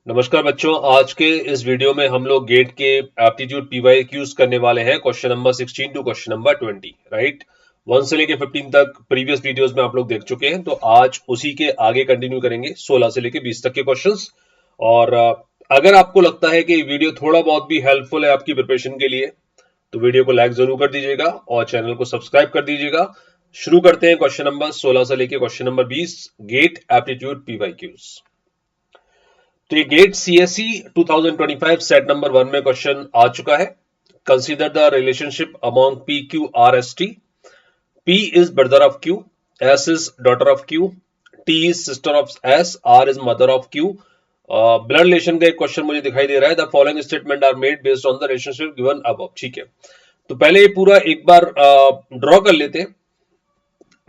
नमस्कार बच्चों, आज के इस वीडियो में हम लोग गेट के एप्टीट्यूड पीवाई क्यूज करने वाले हैं। Question number 16 to question number 20, right. 1 से लेके 15 तक प्रीवियस वीडियोस में आप लोग देख चुके हैं, तो आज उसी के आगे कंटिन्यू करेंगे 16 से लेके 20 तक के क्वेश्चंस। और अगर आपको लगता है कि वीडियो थोड़ा बहुत भी हेल्पफुल है आपकी प्रिपरेशन के लिए, तो वीडियो को लाइक जरूर कर दीजिएगा और चैनल को सब्सक्राइब कर दीजिएगा। शुरू करते हैं क्वेश्चन नंबर 16 से लेके question number 20, GATE aptitude PYQs. तो ये गेट सीएसई 2025 सेट नंबर 1 में क्वेश्चन आ चुका है। Consider the relationship among P Q R S T. P is brother of Q, S is daughter of Q, T is sister of S, R is mother of Q. Blood relation का एक question मुझे दिखाई दे रहा है। The following statements are made based on the relationship given above. ठीक है, तो पहले ये पूरा एक बार ड्रॉ कर लेते हैं।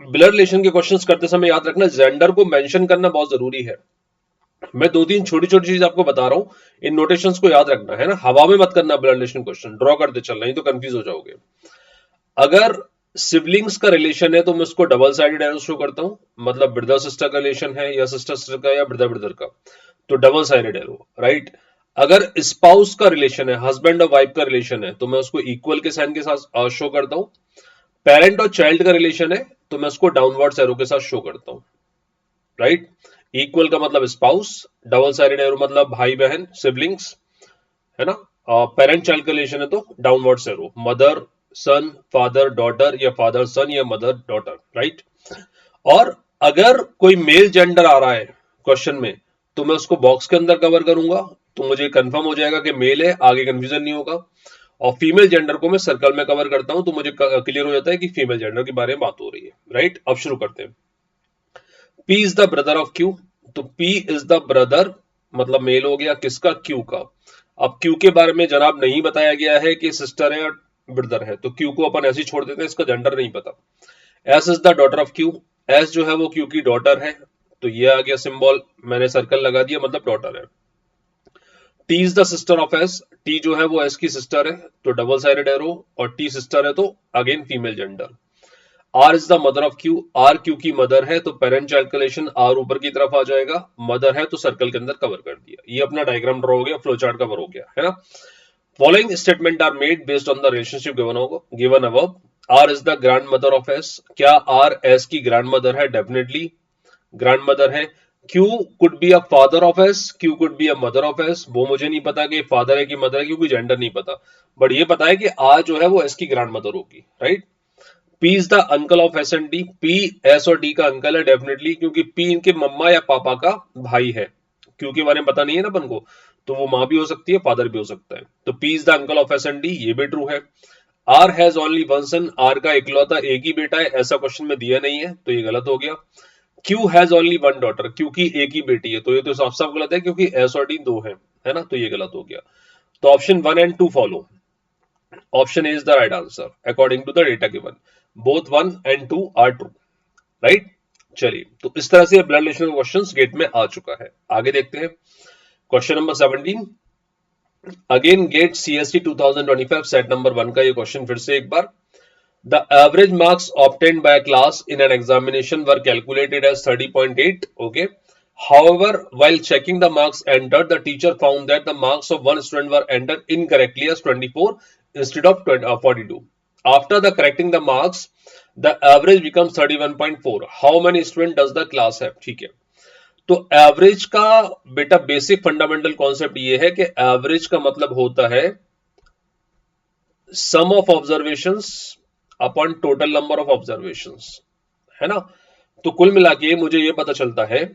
ब्लड रिलेशन के क्वेश्चंस करते समय याद रखना, जेंडर को मेंशन करना बहुत जरूरी है। मैं 2-3 छोटी छोटी चीज आपको बता रहा हूं, इन नोटेशंस को याद रखना है ना। हवा में मत करना ब्लड रिलेशन क्वेश्चन, ड्रॉ करते चलना, नहीं तो कंफ्यूज हो जाओगे। अगर सिबलिंग्स का रिलेशन है तो मैं उसको डबल साइडेड एरो शो करता हूं, मतलब ब्रदर सिस्टर का रिलेशन है या सिस्टर सिस्टर का या ब्रदर ब्रदर का, तो डबल साइडेड एरो, राइट। अगर स्पाउस का रिलेशन है, हस्बैंड और वाइफ का रिलेशन है, तो मैं उसको इक्वल के साइन के साथ शो करता हूं। पेरेंट और चाइल्ड का रिलेशन है तो मैं उसको डाउनवर्ड एरो के साथ शो करता हूं, राइट। इक्वल का मतलब स्पाउस, डबल साइडेड एरो मतलब भाई बहन सिबलिंग्स, है ना। पेरेंट चाइल्ड का रिलेशन है तो डाउनवर्ड एरो, मदर सन, फादर डॉटर, या फादर सन या मदर डॉटर, राइट। और अगर कोई मेल जेंडर आ रहा है क्वेश्चन में, तो मैं उसको बॉक्स के अंदर कवर करूंगा, तो मुझे कंफर्म हो जाएगा कि मेल है, आगे कंफ्यूजन नहीं होगा। और फीमेल जेंडर को मैं सर्कल में कवर करता हूं, तो मुझे क्लियर हो जाता है कि फीमेल जेंडर के बारे में बात हो रही है, राइट। अब शुरू करते हैं। P is the brother of Q, तो P इज द ब्रदर मतलब मेल हो गया किसका, Q का। अब Q के बारे में जनाब नहीं बताया गया है कि सिस्टर है और ब्रदर है, तो Q को अपन ऐसे ही छोड़ देते हैं, इसका जेंडर नहीं पता। S is the daughter of Q, S जो है वो Q की डॉटर है, तो ये आ गया सिंबल, मैंने सर्कल लगा दिया, मतलब डॉटर है। T is the sister of S, T जो है वो S की सिस्टर है, तो डबल साइडेड एरो, और T सिस्टर है तो again female gender. R is the mother of Q, R Q की मदर है, तो पेरेंट चाइल्ड कैलकुलेशन आर ऊपर की तरफ आ जाएगा, मदर है तो सर्कल के अंदर कवर कर दिया। ये अपना डायग्राम ड्रॉ हो गया, फ्लो चार्ट कवर हो गया, है ना। Following statements are made based on the relationship given above. R is the grand mother of S, क्या आर एस की ग्रैंड मदर है, डेफिनेटली ग्रैंड मदर है। Q could be a father of S, Q could be a mother of S, वो मुझे नहीं पता कि father है कि मदर है, क्योंकि जेंडर नहीं पता, बट ये पता है कि आर जो है वो एस की ग्रैंड मदर होगी, right. P is the uncle of S and D, P S और डी का अंकल है डेफिनेटली, क्योंकि पी इनके मम्मा या पापा का भाई है। क्यों के बारे में पता नहीं है ना अपन को, तो वो माँ भी हो सकती है, फादर भी हो सकता है, तो P is the uncle of S and D, ये भी ट्रू है। R has only one son, आर का इकलौता एक ही बेटा है, ऐसा क्वेश्चन में दिया नहीं है, तो ये गलत हो गया। Q has only one daughter, क्योंकि एक ही बेटी है, तो ये तो साफ साफ गलत है, क्योंकि एस और डी दो है ना, तो ये गलत हो गया। तो option 1 and 2 follow, option A is the right answer according to the data given, both 1 and 2 are true, right. चलिए, तो इस तरह से ब्लड रिलेशन क्वेश्चंस गेट में आ चुका है। आगे देखते हैं question number 17। Again GATE CST 2025 set number 1 का ये क्वेश्चन फिर से एक बार। The average marks obtained by class in an examination were calculated as 30.8, okay. However, while checking the marks entered, the teacher found that the marks of one student were entered incorrectly as 24 instead of 42. After the correcting the marks, the average becomes 31.4. How many students does the class have? ठीक है, तो average का बेटा basic fundamental concept ये है कि average का मतलब होता है sum of observations upon total number of observations, है ना। तो कुल मिला के मुझे ये पता चलता है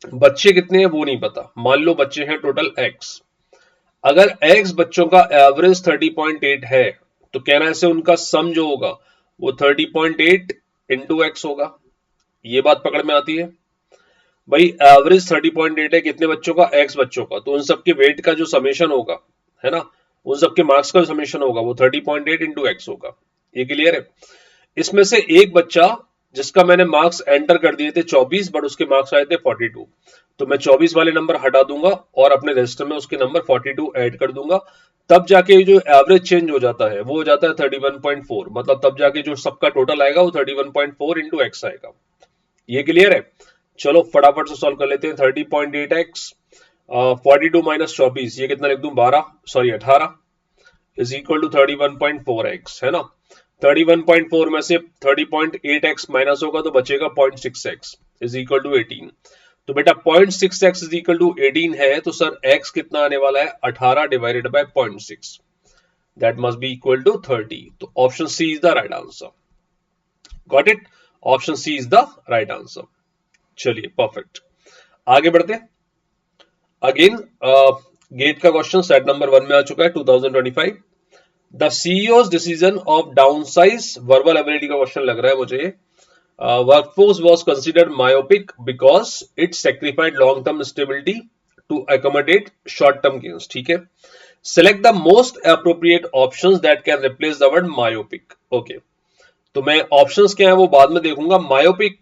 बच्चे कितने हैं वो नहीं पता, मान लो बच्चे हैं टोटल एक्स। अगर एक्स बच्चों का एवरेज 30.8 है, तो कहना ऐसे उनका सम जो होगा वो 30.8 इंटू एक्स होगा। ये बात पकड़ में आती है भाई, एवरेज 30.8 है कितने बच्चों का, एक्स बच्चों का, तो उन सबके वेट का जो समेशन होगा, है ना, उन सबके मार्क्स का जो समेशन होगा वो 30.8 इंटू एक्स होगा। ये क्लियर है। इसमें से एक बच्चा जिसका मैंने मार्क्स एंटर कर दिए थे 24, बट उसके मार्क्स आए थे 42, तो मैं 24 वाले नंबर हटा दूंगा और अपने रजिस्टर में उसके नंबर 42 ऐड कर दूंगा, तब जाके जो एवरेज चेंज हो जाता है वो हो जाता है 31.4, मतलब तब जाके जो सबका टोटल आएगा वो 31.4 इंटू एक्स आएगा। ये क्लियर है। चलो फटाफट से सॉल्व कर लेते हैं। 30.8x 42 माइनस 24, ये कितना लिख दूं, 12, sorry 18, is equal to 31.4x, है ना। 31.4 में से 30.8x माइनस होगा तो बचेगा 0.6x इज इक्वल टू 18। तो बेटा 0.6x इज इक्वल टू 18 है, तो सर x कितना आने वाला है, 18 divided by 0.6, that must be equal to 30। तो option C is the right answer. Got it, option C is the right answer. चलिए परफेक्ट, आगे बढ़ते हैं। अगेन गेट का क्वेश्चन सेट नंबर 1 में आ चुका है 2025। The CEO's decision of downsize, verbal ability का क्वेश्चन लग रहा है मुझे। Workforce was considered myopic because it sacrificed long term stability to accommodate short term gains, ठीक है। Select the most appropriate options that can replace the word myopic. Okay, तो मैं options क्या है वो बाद में देखूंगा। मायोपिक,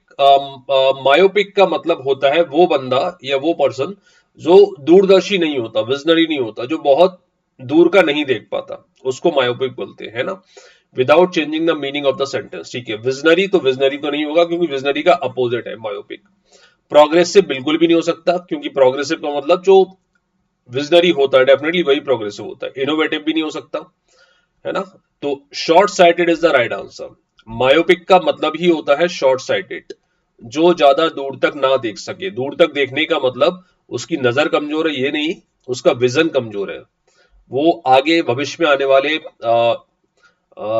मायोपिक का मतलब होता है वो बंदा या वो पर्सन जो दूरदर्शी नहीं होता, विजनरी नहीं होता, जो बहुत दूर का नहीं देख पाता, उसको मायोपिक बोलते हैं, है ना। Without changing the meaning of the sentence, ठीक है। विजनरी तो नहीं होगा क्योंकि विजनरी का अपोजिट है मायोपिक। प्रोग्रेसिव बिल्कुल भी नहीं हो सकता क्योंकि प्रोग्रेसिव का मतलब जो विजनरी होता है डेफिनेटली वही प्रोग्रेसिव होता है। इनोवेटिव भी नहीं हो सकता, है ना। तो short sighted is the right answer. Myopic का मतलब ही होता है शॉर्ट साइटेड, जो ज्यादा दूर तक ना देख सके। दूर तक देखने का मतलब उसकी नजर कमजोर है ये नहीं, उसका विजन कमजोर है। वो आगे भविष्य में आने वाले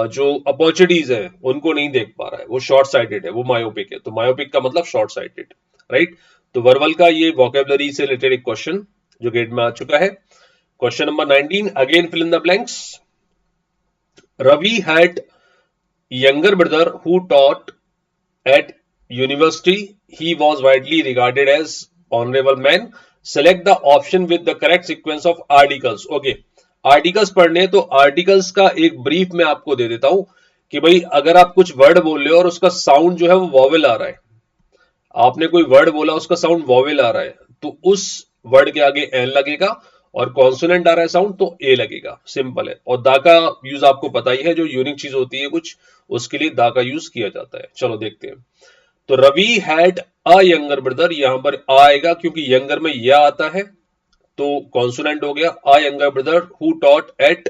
जो अपॉर्चुनिटीज है उनको नहीं देख पा रहा है, वो शॉर्ट साइटेड है, वो मायोपिक है। तो मायोपिक का मतलब शॉर्ट साइटेड, राइट। तो वर्बल का ये वोकेबलरी से रिलेटेड एक क्वेश्चन जो गेट में आ चुका है। Question number 19, again fill in the blanks. Ravi had younger brother who taught at university. He was widely regarded as honorable man. Select the option with the correct sequence of articles. Okay, articles पढ़ने, तो articles का एक brief मैं आपको दे देता हूं कि भाई अगर आप कुछ वर्ड बोल रहे हो और उसका साउंड जो है वो वॉवेल आ रहा है, आपने कोई वर्ड बोला उसका साउंड वॉवेल आ रहा है, तो उस वर्ड के आगे एन लगेगा, और कॉन्सोनेंट आ रहा है साउंड तो ए लगेगा, सिंपल है। और दा का यूज आपको पता ही है, जो यूनिक चीज होती है कुछ, उसके लिए दा का यूज किया जाता है। चलो देखते हैं। तो Ravi had a younger brother, यहां पर आएगा क्योंकि यंगर में यह आता है तो कॉन्सोनेंट हो गया। अ younger brother who taught at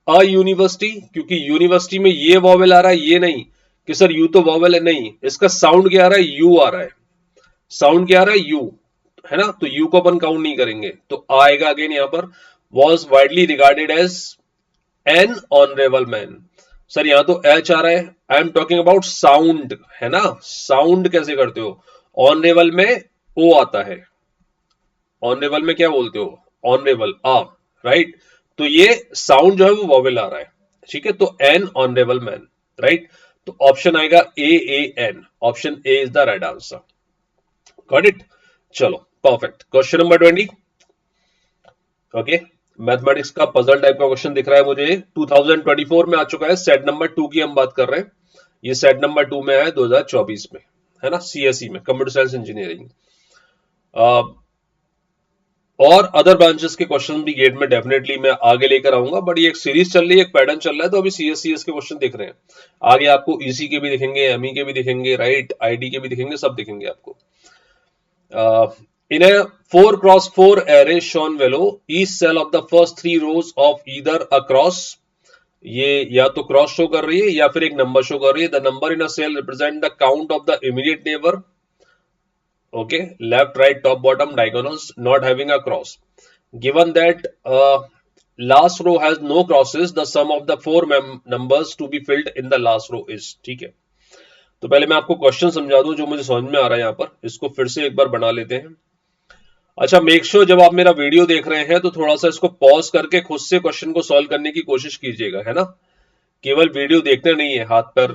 a university, क्योंकि यूनिवर्सिटी में ये वॉवेल आ रहा है, ये नहीं कि सर यू तो वॉवेल है, नहीं, इसका साउंड क्या आ रहा है, यू आ रहा है। साउंड क्या आ रहा है, यू, है ना। तो यू को अपन काउंट नहीं करेंगे, तो आएगा अगेन यहां पर was widely regarded as an honourable man. Sir यहां तो एच आ रहा है, I am talking about sound, है ना। साउंड कैसे करते हो, ऑनरेबल में ओ आता है, ऑनरेबल में क्या बोलते हो, ऑनरेबल आ, राइट। तो ये साउंड जो है वो वॉवेल आ रहा है, ठीक है। तो एन ऑनरेबल मैन, राइट। तो ऑप्शन आएगा A an, option A is the right answer. Got it, चलो perfect. Question number 20, okay, mathematics का पजल टाइप का क्वेश्चन दिख रहा है मुझे, 2024 में आ चुका है। सेट नंबर 2 की हम बात कर रहे हैं, ये सेट नंबर 2 में है 2024 में, है ना, सीएसई में, कंप्यूटर साइंस इंजीनियरिंग। और अदर ब्रांचेस के क्वेश्चन भी गेट में डेफिनेटली मैं आगे लेकर आऊंगा, बट ये एक सीरीज चल रही है, एक पैटर्न चल रहा है, तो अभी सीएस के क्वेश्चन दिख रहे हैं। आगे आपको ईसी के भी दिखेंगे, एमई के भी दिखेंगे, राइट, आईडी के भी दिखेंगे, सब दिखेंगे आपको। In a 4x4 array shown below, each cell of the first 3 rows of either a cross, ये या तो क्रॉस शो कर रही है या फिर एक नंबर शो कर रही है। The number in a cell represent the count of the immediate neighbour, okay, left right top bottom diagonals not having a cross. Given that last row has no crosses, the sum of the 4 numbers to be filled in the last row is, ठीक है। तो पहले मैं आपको question समझा दूं जो मुझे समझ में आ रहा है, यहां पर इसको फिर से एक बार बना लेते हैं। अच्छा, मेक श्योर जब आप मेरा वीडियो देख रहे हैं तो थोड़ा सा इसको पॉज करके खुद से क्वेश्चन को सॉल्व करने की कोशिश कीजिएगा, है ना। केवल वीडियो देखने नहीं है, हाथ पैर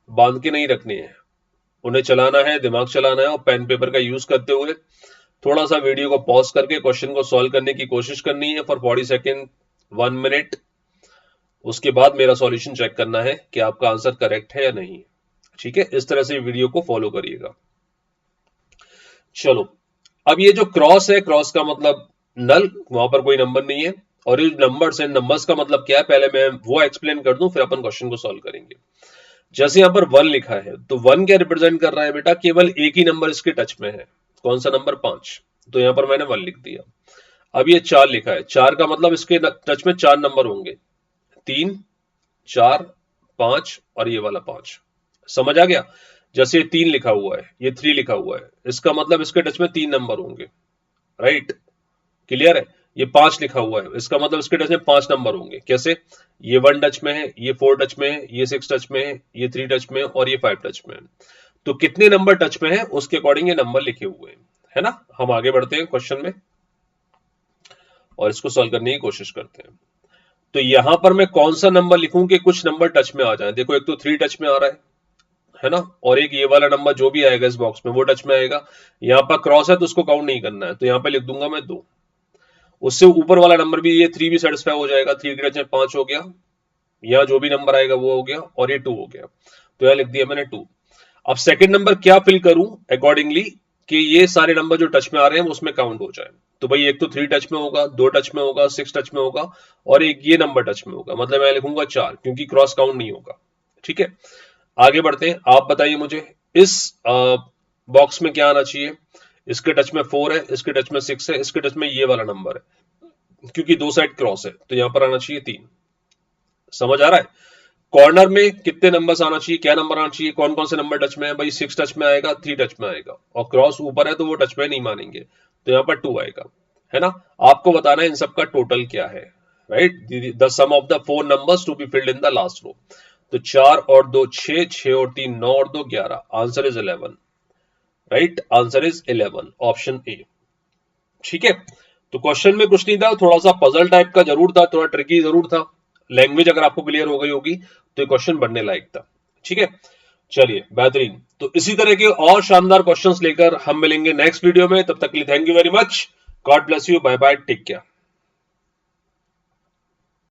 बांध के नहीं रखने हैं, उन्हें चलाना है, दिमाग चलाना है, और पेन पेपर का यूज करते हुए थोड़ा सा वीडियो को पॉज करके क्वेश्चन को सॉल्व करने की कोशिश करनी है फॉर 40 सेकेंड, 1 मिनट। उसके बाद मेरा सॉल्यूशन चेक करना है कि आपका आंसर करेक्ट है या नहीं, ठीक है। इस तरह से वीडियो को फॉलो करिएगा। चलो, अब ये जो क्रॉस है, क्रॉस का मतलब नल, वहां पर कोई नंबर नहीं है। और ये नंबर्स है, नंबर्स का मतलब क्या है, पहले मैं वो एक्सप्लेन कर दूं, फिर अपन क्वेश्चन को सॉल्व करेंगे। जैसे यहां पर 1 लिखा है, तो 1 क्या रिप्रेजेंट कर रहा है बेटा, केवल एक ही नंबर इसके टच में है, कौन सा नंबर, 5, तो यहां पर मैंने 1 लिख दिया। अब ये 4 लिखा है, 4 का मतलब इसके टच में 4 नंबर होंगे, 3, 4, 5 और ये वाला 5। समझ आ गया? जैसे ये 3 लिखा हुआ है, ये 3 लिखा हुआ है, इसका मतलब इसके टच में 3 नंबर होंगे, राइट? क्लियर है? ये 5 लिखा हुआ है, इसका मतलब इसके टच में 5 नंबर होंगे। कैसे? ये 1 टच में है, ये 4 टच में है, ये 6 टच में है, ये 3 टच में है और ये 5 टच में है। तो कितने नंबर टच में है उसके अकॉर्डिंग ये नंबर लिखे हुए हैं, है ना? हम आगे बढ़ते हैं क्वेश्चन में और इसको सॉल्व करने की कोशिश करते हैं। तो यहां पर मैं कौन सा नंबर लिखूं कि कुछ नंबर टच में आ जाए? देखो, एक तो 3 टच में आ रहा है ना? और एक ये वाला नंबर जो भी आएगा इस बॉक्स में वो टच में आएगा। यहां पर क्रॉस है तो उसको काउंट नहीं करना है, तो यहां पे लिख दूंगा मैं 2। उससे ऊपर वाला नंबर भी, ये 3 भी सेटिस्फाई हो जाएगा, 3 के टच में 5 हो गया, यहाँ जो भी नंबर आएगा वो हो गया और ये 2 हो गया, तो यहां लिख दिया मैंने 2। अब सेकंड नंबर क्या फिल करूं अकॉर्डिंगली कि ये सारे नंबर जो टच में आ रहे हैं उसमें काउंट हो जाए? तो भाई एक तो 3 टच में होगा, 2 टच में होगा, 6 टच में होगा और एक ये नंबर टच में होगा, मतलब मैं लिखूंगा 4 क्योंकि क्रॉस काउंट नहीं होगा। ठीक है, आगे बढ़ते हैं। आप बताइए मुझे इस बॉक्स में क्या आना चाहिए? इसके टच में 4 है, इसके टच में 6 है, इसके टच में ये वाला नंबर है, क्योंकि दो साइड क्रॉस है तो यहां पर आना चाहिए 3। समझ आ रहा है? कॉर्नर में कितने नंबर्स आना चाहिए, क्या नंबर आना चाहिए, कौन कौन से नंबर टच में है? भाई 6 टच में आएगा, 3 टच में आएगा और क्रॉस ऊपर है तो वो टच में नहीं मानेंगे, तो यहां पर 2 आएगा, है ना? आपको बताना है इन सबका टोटल क्या है, right? The sum of the 4 numbers to be filled in the last row. तो 4 और 2 6, 6 और 3 9 और 2 11, answer is 11, right? Answer is 11, option A. ठीक है, तो क्वेश्चन में कुछ नहीं था, थोड़ा सा पजल टाइप का जरूर था, थोड़ा ट्रिकी जरूर था। लैंग्वेज अगर आपको क्लियर हो गई होगी तो ये क्वेश्चन बनने लायक था। ठीक है, चलिए बेहतरीन। तो इसी तरह के और शानदार क्वेश्चंस लेकर हम मिलेंगे नेक्स्ट वीडियो में। तब तक के लिए thank you very much, God bless you, bye bye, take care.